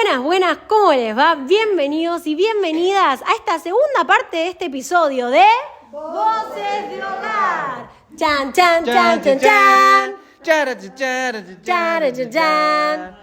Buenas, ¿cómo les va? Bienvenidos y bienvenidas a esta segunda parte de este episodio de Voces de Hogar. Chan, chan, chan, chan, chan.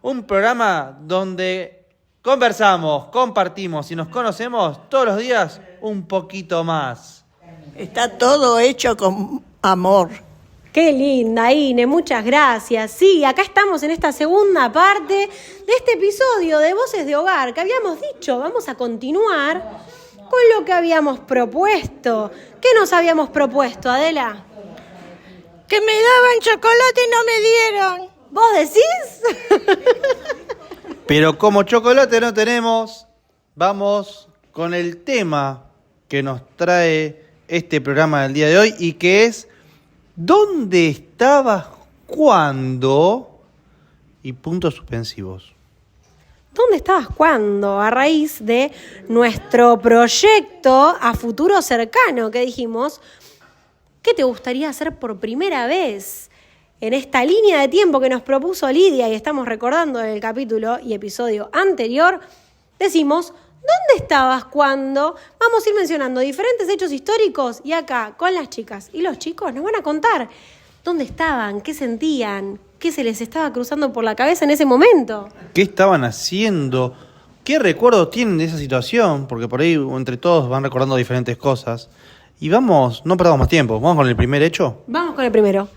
Un programa donde conversamos, compartimos y nos conocemos todos los días un poquito más. Está todo hecho con amor. Qué linda, Ine, muchas gracias. Sí, acá estamos en esta segunda parte de este episodio de Voces de Hogar, que habíamos dicho, vamos a continuar con lo que habíamos propuesto. ¿Qué nos habíamos propuesto, Adela? Que me daban chocolate y no me dieron. ¿Vos decís? Pero como chocolate no tenemos, vamos con el tema que nos trae este programa del día de hoy y que es ¿dónde estabas cuando? Y puntos suspensivos. ¿Dónde estabas cuando? A raíz de nuestro proyecto a futuro cercano que dijimos, ¿qué te gustaría hacer por primera vez? En esta línea de tiempo que nos propuso Lidia y estamos recordando el capítulo y episodio anterior, decimos, ¿dónde estabas cuando? Vamos a ir mencionando diferentes hechos históricos y acá con las chicas y los chicos nos van a contar dónde estaban, qué sentían, qué se les estaba cruzando por la cabeza en ese momento. ¿Qué estaban haciendo? ¿Qué recuerdos tienen de esa situación? Porque por ahí entre todos van recordando diferentes cosas. Y vamos, no perdamos más tiempo, vamos con el primer hecho. Vamos con el primero.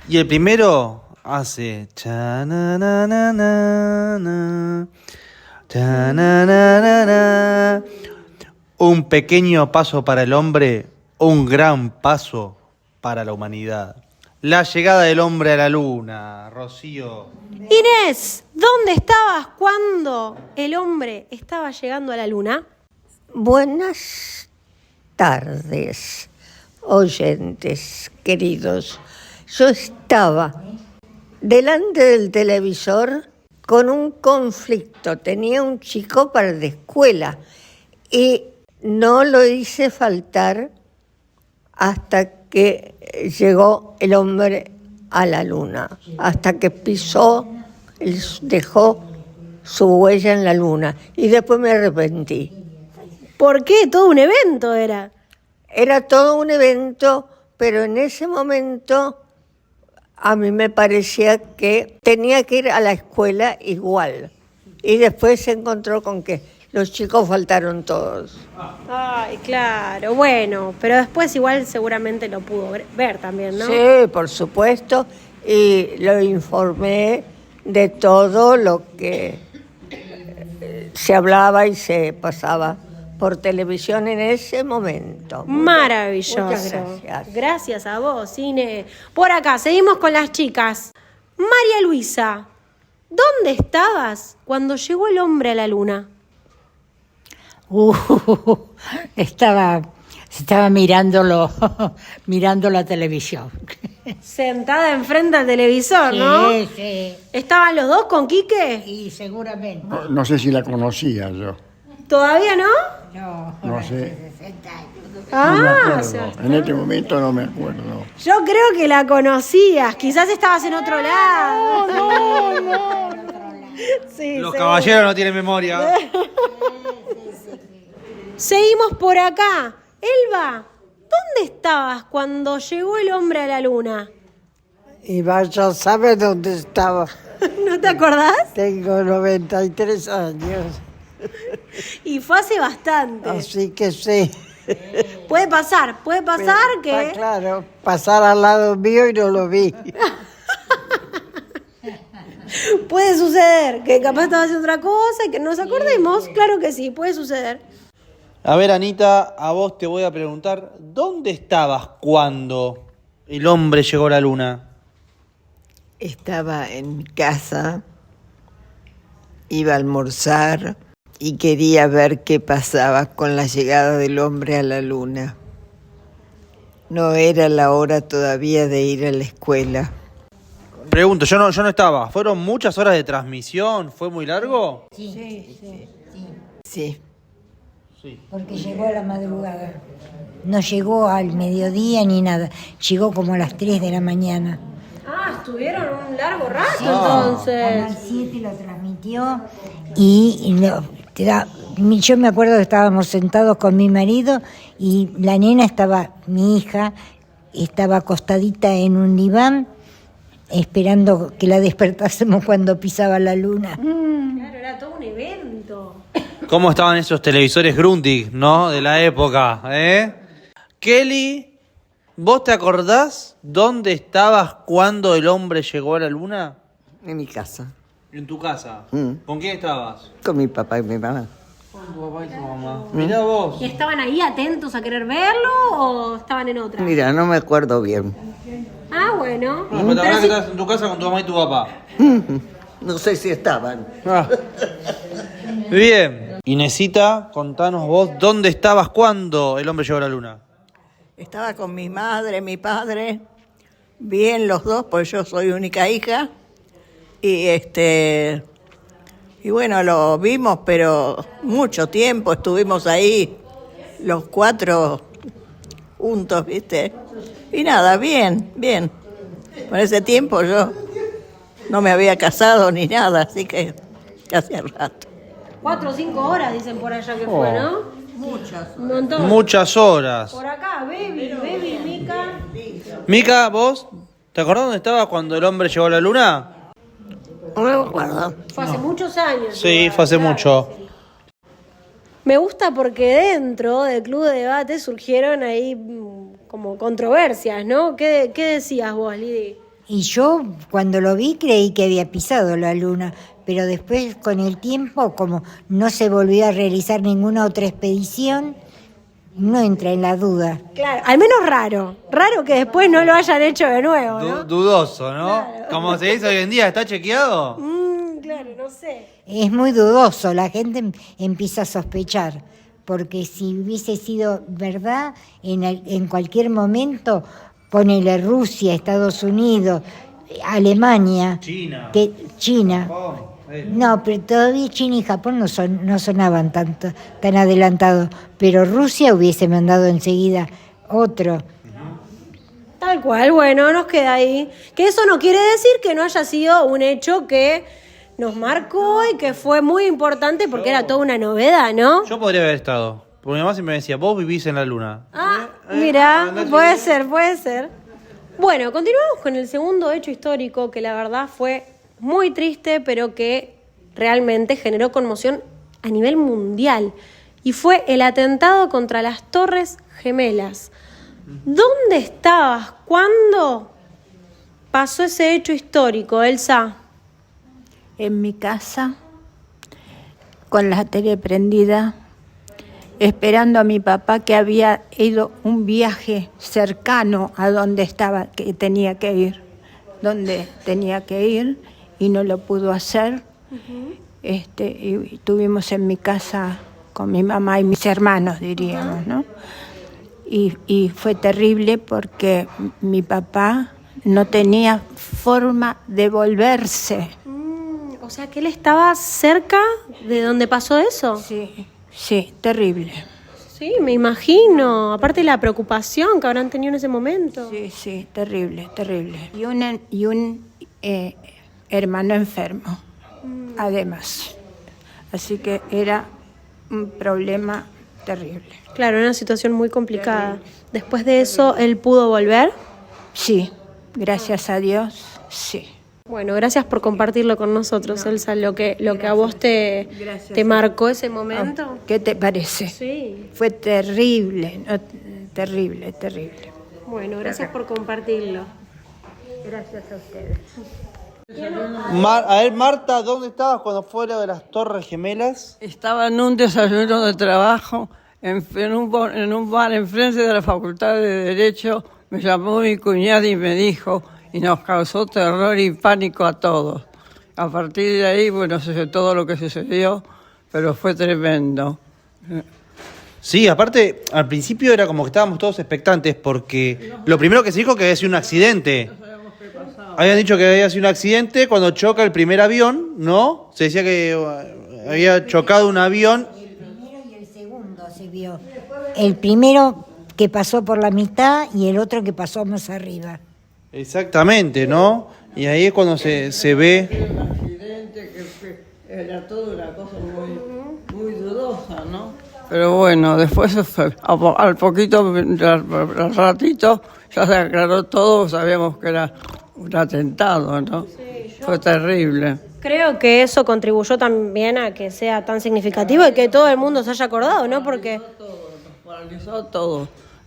Y el primero hace cha-na-na-na-na-na, cha-na-na-na-na. Un pequeño paso para el hombre, un gran paso para la humanidad. La llegada del hombre a la luna, Rocío. Inés, ¿dónde estabas cuando el hombre estaba llegando a la luna? Buenas tardes, oyentes queridos. Yo estaba delante del televisor con un conflicto. Tenía un chico para la escuela y no lo hice faltar hasta que llegó el hombre a la luna, hasta que pisó, dejó su huella en la luna y después me arrepentí. ¿Por qué? Todo un evento era. Era todo un evento, pero en ese momento a mí me parecía que tenía que ir a la escuela igual. Y después se encontró con que los chicos faltaron todos. Ay, claro, bueno, pero después igual seguramente lo pudo ver también, ¿no? Sí, por supuesto, y lo informé de todo lo que se hablaba y se pasaba por televisión en ese momento. Maravilloso. Muchas gracias. Gracias a vos, Ine. Por acá, seguimos con las chicas. María Luisa, ¿dónde estabas cuando llegó el hombre a la luna? Estaba mirando la televisión. Sentada enfrente al televisor, ¿no? Sí. ¿Estaban los dos con Quique? Y seguramente. No sé si la conocía yo. ¿Todavía no? No sé. 60 años. No me Ah, acuerdo. o sea, En este momento no me acuerdo. yo creo que la conocías. Quizás estabas en otro lado. No. Sí, Los seguro. caballeros no tienen memoria. Seguimos por acá. Elba, ¿dónde estabas cuando llegó el hombre a la luna? Y vaya, ¿sabe dónde estaba? ¿No te acordás? Tengo 93 años, Y fue hace bastante. así que sí. Puede pasar que... Claro, pasar al lado mío y no lo vi. Puede suceder que capaz estaba haciendo otra cosa y que no nos acordemos. Claro que sí, puede suceder. A ver, Anita, a vos te voy a preguntar, ¿dónde estabas cuando el hombre llegó a la luna? Estaba en mi casa, iba a almorzar y quería ver qué pasaba con la llegada del hombre a la luna. No era la hora todavía de ir a la escuela. Pregunto, yo no estaba. ¿Fueron muchas horas de transmisión? ¿Fue muy largo? Sí, Porque llegó a la madrugada. No llegó al mediodía ni nada. Llegó como a las 3 de la mañana. Ah, estuvieron un largo rato Como al entonces. 7 lo transmitieron. metió yo me acuerdo que estábamos sentados con mi marido y la nena mi hija, estaba acostadita en un diván esperando que la despertásemos cuando pisaba la luna. Claro, era todo un evento. ¿Cómo estaban esos televisores Grundig, no? De la época, ¿eh? Kelly, ¿vos te acordás dónde estabas cuando el hombre llegó a la luna? En mi casa, En tu casa. Mm. ¿Con quién estabas? con mi papá y mi mamá. Con tu papá y tu mamá. Mirá vos. ¿Y estaban ahí atentos a querer verlo o estaban en otra? Mira, no me acuerdo bien. Ah, bueno. No, pero te acordás que estabas en tu casa con tu mamá y tu papá. No sé si estaban. Ah. Bien. Inesita, contanos vos, ¿dónde estabas cuando el hombre llegó a la luna? Estaba con mi madre, mi padre, bien los dos, pues yo soy única hija. Y bueno, lo vimos, pero mucho tiempo estuvimos ahí, los cuatro juntos, ¿viste? Y nada, bien. Por ese tiempo yo no me había casado ni nada, así que hace rato. 4 o 5 horas dicen por allá que fue, ¿no? Muchas. Un montón. Muchas horas. Por acá, Baby, Mica. Mica, ¿vos te acordás dónde estabas cuando el hombre llegó a la luna? No me acuerdo. Fue hace muchos años. Sí, fue hace mucho. Me gusta porque dentro del club de debate surgieron ahí como controversias, ¿no? ¿Qué decías vos, Lidi? Y yo cuando lo vi creí que había pisado la luna, pero después con el tiempo, como no se volvió a realizar ninguna otra expedición, no entra en la duda. Claro, al menos raro que después no lo hayan hecho de nuevo, ¿no? Dudoso, ¿no? Como se dice hoy en día, ¿está chequeado? Claro, no sé. Es muy dudoso, la gente empieza a sospechar, porque si hubiese sido verdad, en cualquier momento, ponele Rusia, Estados Unidos, Alemania, China. No, pero todavía China y Japón no sonaban tan adelantados, pero Rusia hubiese mandado enseguida otro. Tal cual, bueno, nos queda ahí. Que eso no quiere decir que no haya sido un hecho que nos marcó y que fue muy importante porque era toda una novedad, ¿no? Yo podría haber estado. Porque mi mamá siempre me decía, vos vivís en la luna. Ah, mira, puede ser. Bueno, continuamos con el segundo hecho histórico que la verdad fue muy triste, pero que realmente generó conmoción a nivel mundial. Y fue el atentado contra las Torres Gemelas. ¿Dónde estabas? ¿Cuándo pasó ese hecho histórico, Elsa? En mi casa, con la tele prendida, esperando a mi papá que había ido un viaje cercano a donde tenía que ir y no lo pudo hacer. Y estuvimos en mi casa con mi mamá y mis hermanos, diríamos, ¿no? Y fue terrible porque mi papá no tenía forma de volverse. O sea, que él estaba cerca de donde pasó eso. Sí, terrible. Sí, me imagino. Aparte la preocupación que habrán tenido en ese momento. Sí, terrible. Y un hermano enfermo, además. Así que era un problema terrible. Claro, una situación muy complicada. Después de eso, ¿él pudo volver? Sí, gracias a Dios, sí. Bueno, gracias por compartirlo con nosotros, Elsa, lo que a vos te marcó ese momento. ¿Qué te parece? Sí. Fue terrible, ¿no? Terrible. Bueno, gracias por compartirlo. Gracias a ustedes. A ver, Marta, ¿dónde estabas cuando fue lo de las Torres Gemelas? Estaba en un desayuno de trabajo en un bar enfrente de la Facultad de Derecho. Me llamó mi cuñada y me dijo, y nos causó terror y pánico a todos. A partir de ahí, bueno, sé todo lo que sucedió, pero fue tremendo. Sí, aparte, al principio era como que estábamos todos expectantes porque lo primero que se dijo que había sido un accidente. Habían dicho que había sido un accidente cuando choca el primer avión, ¿no? Se decía que había chocado un avión. El primero y el segundo se vio. El primero que pasó por la mitad y el otro que pasó más arriba. Exactamente, ¿no? Y ahí es cuando se ve. El accidente que era toda una cosa muy dudosa, ¿no? Pero bueno, después al poquito, al ratito, ya se aclaró todo, sabíamos que era un atentado, ¿no? Sí, fue terrible. Creo que eso contribuyó también a que sea tan significativo y que todo el mundo se haya acordado, ¿no? Porque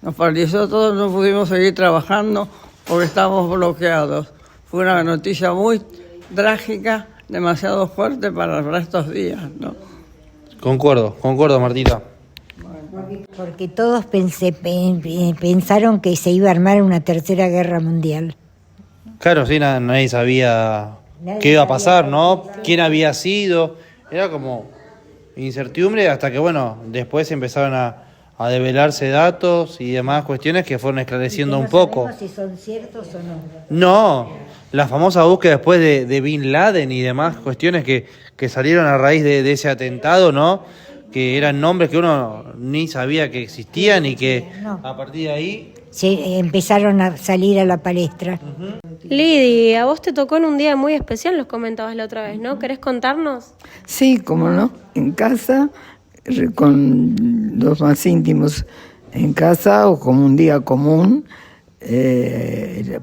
nos paralizó todo, no pudimos seguir trabajando porque estábamos bloqueados. Fue una noticia muy trágica, demasiado fuerte para estos días, ¿no? Concuerdo, Martita. Porque todos pensaron que se iba a armar una tercera guerra mundial. Claro, sí, nadie sabía qué iba a pasar, ¿no? ¿Quién había sido? Era como incertidumbre hasta que, bueno, después empezaron a develarse datos y demás cuestiones que fueron esclareciendo un poco. No sabemos si son ciertos o no. No, la famosa búsqueda después de Bin Laden y demás cuestiones que salieron a raíz de ese atentado, ¿no? Que eran nombres que uno ni sabía que existían y que a partir de ahí empezaron a salir a la palestra. Lidi, a vos te tocó en un día muy especial, los comentabas la otra vez, ¿no? ¿Querés contarnos? Sí, cómo no, en casa, con los más íntimos en casa o como un día común,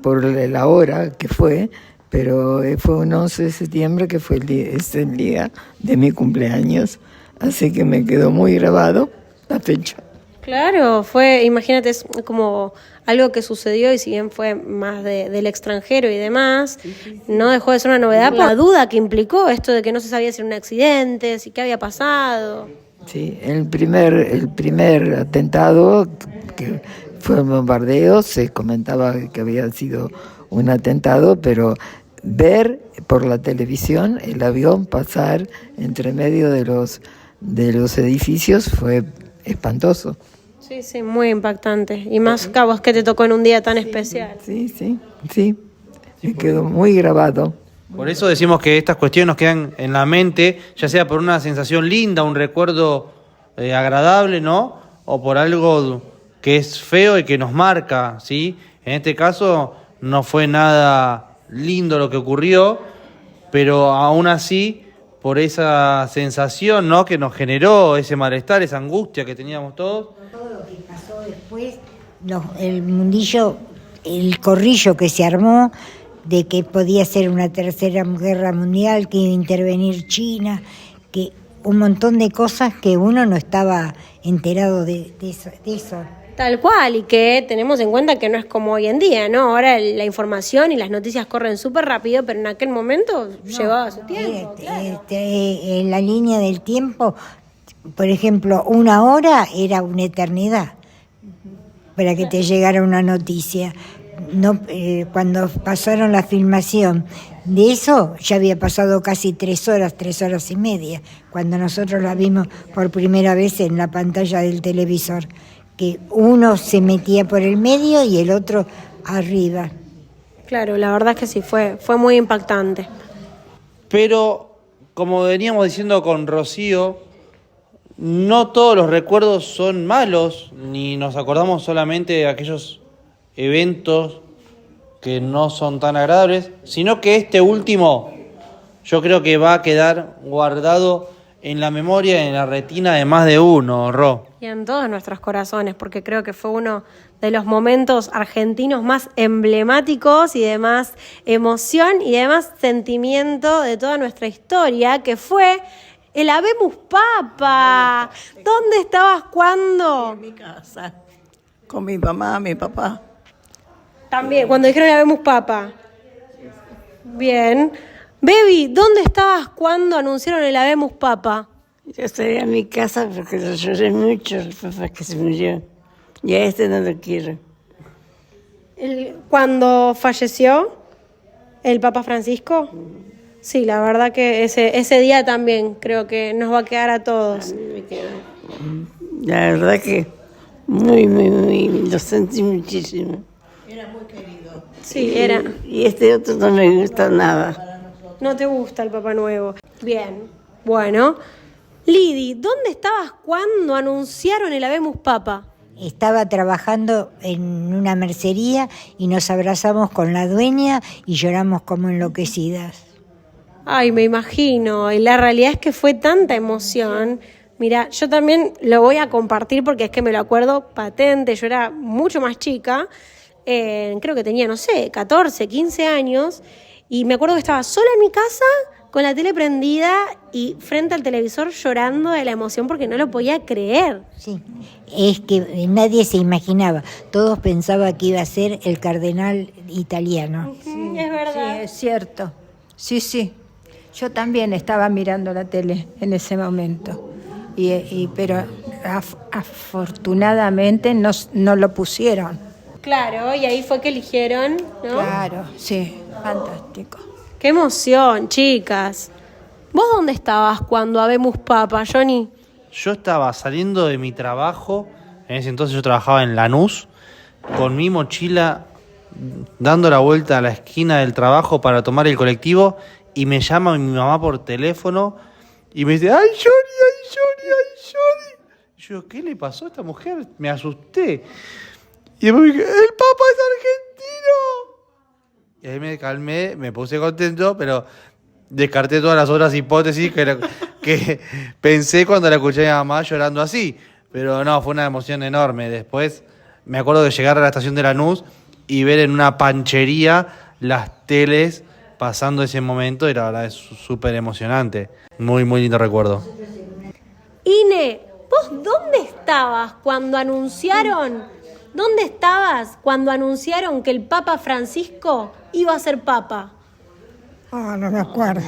por la hora que fue, pero fue un 11 de septiembre que fue es el día de mi cumpleaños, así que me quedó muy grabado la fecha. Claro, imagínate, es como algo que sucedió y si bien fue más del extranjero y demás, no dejó de ser una novedad por la duda que implicó esto de que no se sabía si era un accidente, si qué había pasado. Sí, el primer atentado, que fue un bombardeo, se comentaba que había sido un atentado, pero ver por la televisión el avión pasar entre medio de los edificios fue espantoso. Sí, muy impactante. Y más a vos que te tocó en un día tan especial. Sí, me quedó muy grabado. Por eso decimos que estas cuestiones nos quedan en la mente, ya sea por una sensación linda, un recuerdo agradable, ¿no? O por algo que es feo y que nos marca, ¿sí? En este caso no fue nada lindo lo que ocurrió, pero aún así, por esa sensación, ¿no? Que nos generó ese malestar, esa angustia que teníamos todos. Todo lo que pasó después, el mundillo, el corrillo que se armó de que podía ser una tercera guerra mundial, que iba a intervenir China, que un montón de cosas que uno no estaba enterado de eso. Tal cual, y que tenemos en cuenta que no es como hoy en día, ¿no? Ahora la información y las noticias corren súper rápido, pero en aquel momento llevaba su tiempo. En la línea del tiempo, por ejemplo, 1 hora era una eternidad para que te llegara una noticia. No, cuando pasaron la filmación de eso, ya había pasado casi 3 horas y media, cuando nosotros la vimos por primera vez en la pantalla del televisor, que uno se metía por el medio y el otro arriba. Claro, la verdad es que sí, fue muy impactante. Pero, como veníamos diciendo con Rocío, no todos los recuerdos son malos, ni nos acordamos solamente de aquellos eventos que no son tan agradables, sino que este último yo creo que va a quedar guardado en la memoria, en la retina de más de uno, Ro. Y en todos nuestros corazones, porque creo que fue uno de los momentos argentinos más emblemáticos y de más emoción y de más sentimiento de toda nuestra historia, que fue el Habemos Papa. ¿Dónde estabas cuándo? En mi casa, con mi mamá, mi papá. También, cuando dijeron el Habemos Papa. Bien. Baby, ¿dónde estabas cuando anunciaron el Habemos Papa? Yo estoy en mi casa porque lo lloré mucho, el papá que se murió. Y a no lo quiero. Cuando falleció el Papa Francisco, sí, la verdad que ese día también creo que nos va a quedar a todos. A mí me queda. La verdad que muy, lo sentí muchísimo. Era muy querido. Sí, era. Y este otro no me gusta nada. No te gusta el Papá Nuevo. Bien, bueno. Lidi, ¿dónde estabas cuando anunciaron el Habemos Papa? Estaba trabajando en una mercería y nos abrazamos con la dueña y lloramos como enloquecidas. Ay, me imagino. Y la realidad es que fue tanta emoción. Mira, yo también lo voy a compartir porque es que me lo acuerdo patente. Yo era mucho más chica. Creo que tenía, no sé, 14, 15 años. Y me acuerdo que estaba sola en mi casa con la tele prendida y frente al televisor llorando de la emoción porque no lo podía creer. Sí, es que nadie se imaginaba. Todos pensaban que iba a ser el cardenal italiano. Sí, es verdad. Sí, es cierto. Sí, sí. Yo también estaba mirando la tele en ese momento. Pero afortunadamente no lo pusieron. Claro, y ahí fue que eligieron, ¿no? Claro, sí, fantástico. ¡Qué emoción, chicas! ¿Vos dónde estabas cuando habemos papa, Johnny? Yo estaba saliendo de mi trabajo, en ese entonces yo trabajaba en Lanús, con mi mochila dando la vuelta a la esquina del trabajo para tomar el colectivo y me llama mi mamá por teléfono y me dice, ¡ay, Johnny, ay, Johnny, ay, Johnny! Y yo, ¿qué le pasó a esta mujer? Me asusté. Y después me dije, ¡el Papa es argentino! Y ahí me calmé, me puse contento, pero descarté todas las otras hipótesis que pensé cuando la escuché a mi mamá llorando así. Pero no, fue una emoción enorme. Después me acuerdo de llegar a la estación de Lanús y ver en una panchería las teles pasando ese momento y la verdad es súper emocionante. Muy, muy lindo recuerdo. Ine, ¿vos dónde estabas cuando anunciaron? ¿Dónde estabas cuando anunciaron que el Papa Francisco iba a ser Papa? No me acuerdo.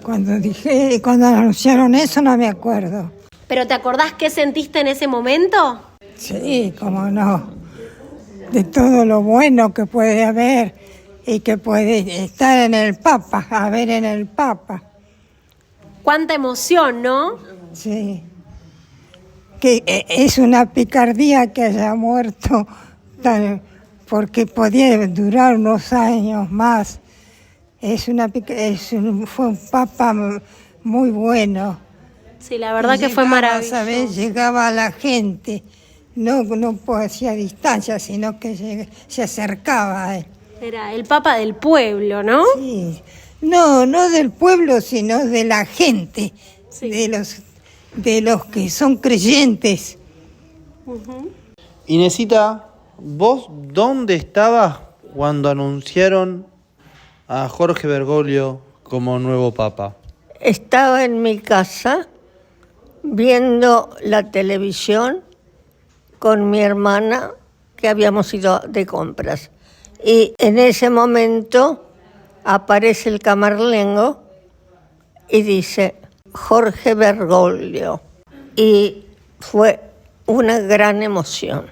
Cuando anunciaron eso no me acuerdo. ¿Pero te acordás qué sentiste en ese momento? Sí, cómo no. De todo lo bueno que puede haber y que puede estar en el Papa, haber en el Papa. Cuánta emoción, ¿no? Sí. Que es una picardía que haya muerto, porque podía durar unos años más. Fue un papa muy bueno. Sí, la verdad que fue maravilloso. ¿Sabes? Llegaba a la gente, no hacía distancia, sino que se acercaba a él. Era el Papa del pueblo, ¿no? Sí. No del pueblo, sino de la gente, sí. de los que son creyentes. Inesita, ¿vos dónde estabas cuando anunciaron a Jorge Bergoglio como nuevo papa? Estaba en mi casa viendo la televisión con mi hermana, que habíamos ido de compras. Y en ese momento aparece el camarlengo y dice Jorge Bergoglio. Y fue una gran emoción.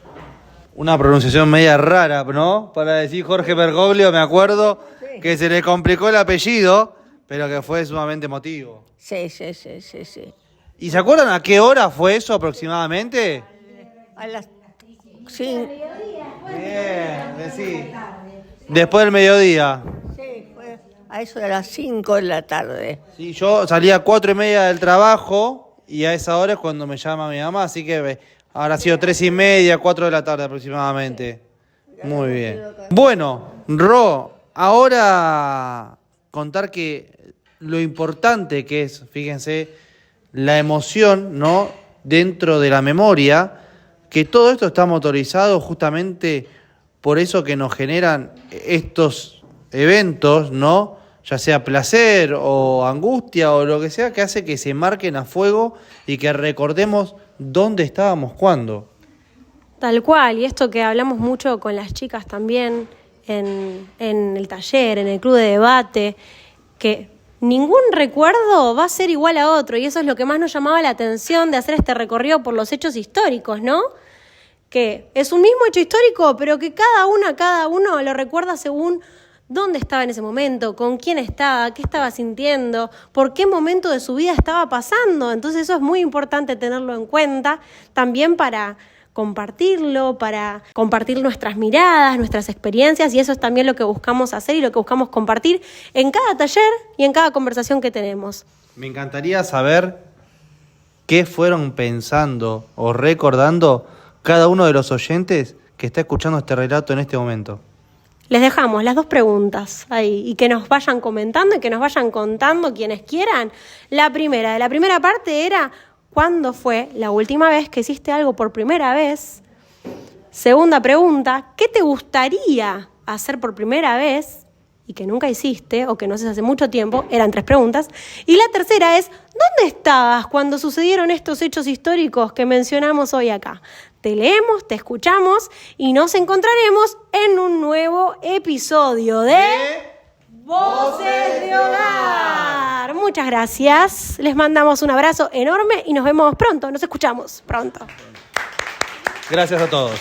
Una pronunciación media rara, ¿no? Para decir Jorge Bergoglio, me acuerdo que se le complicó el apellido, pero que fue sumamente emotivo. Sí. ¿Y se acuerdan a qué hora fue eso aproximadamente? A las 5. Bien, sí. Después del mediodía. Sí, fue a eso de las 5 de la tarde. Sí, yo salía a 4:30 del trabajo y a esa hora es cuando me llama mi mamá, así que habrá sido 3:30, 4 de la tarde aproximadamente. Muy bien. Bueno, Ro, ahora contar que lo importante que es, fíjense, la emoción, ¿no? Dentro de la memoria, que todo esto está motorizado justamente por eso que nos generan estos eventos, ¿no? Ya sea placer o angustia o lo que sea, que hace que se marquen a fuego y que recordemos dónde estábamos cuándo. Tal cual, y esto que hablamos mucho con las chicas también en el taller, en el club de debate, que ningún recuerdo va a ser igual a otro, y eso es lo que más nos llamaba la atención de hacer este recorrido por los hechos históricos, ¿no? Que es un mismo hecho histórico, pero que cada uno lo recuerda según dónde estaba en ese momento, con quién estaba, qué estaba sintiendo, por qué momento de su vida estaba pasando. Entonces eso es muy importante tenerlo en cuenta, también para compartirlo, para compartir nuestras miradas, nuestras experiencias, y eso es también lo que buscamos hacer y lo que buscamos compartir en cada taller y en cada conversación que tenemos. Me encantaría saber qué fueron pensando o recordando cada uno de los oyentes que está escuchando este relato en este momento. Les dejamos las 2 preguntas ahí y que nos vayan comentando y que nos vayan contando quienes quieran. La primera parte era, ¿cuándo fue la última vez que hiciste algo por primera vez? Segunda pregunta, ¿qué te gustaría hacer por primera vez y que nunca hiciste o que no haces hace mucho tiempo? Eran 3 preguntas. Y la tercera es, ¿dónde estabas cuando sucedieron estos hechos históricos que mencionamos hoy acá? Te leemos, te escuchamos y nos encontraremos en un nuevo episodio de Voces de Hogar. Muchas gracias. Les mandamos un abrazo enorme y nos vemos pronto. Nos escuchamos pronto. Gracias a todos.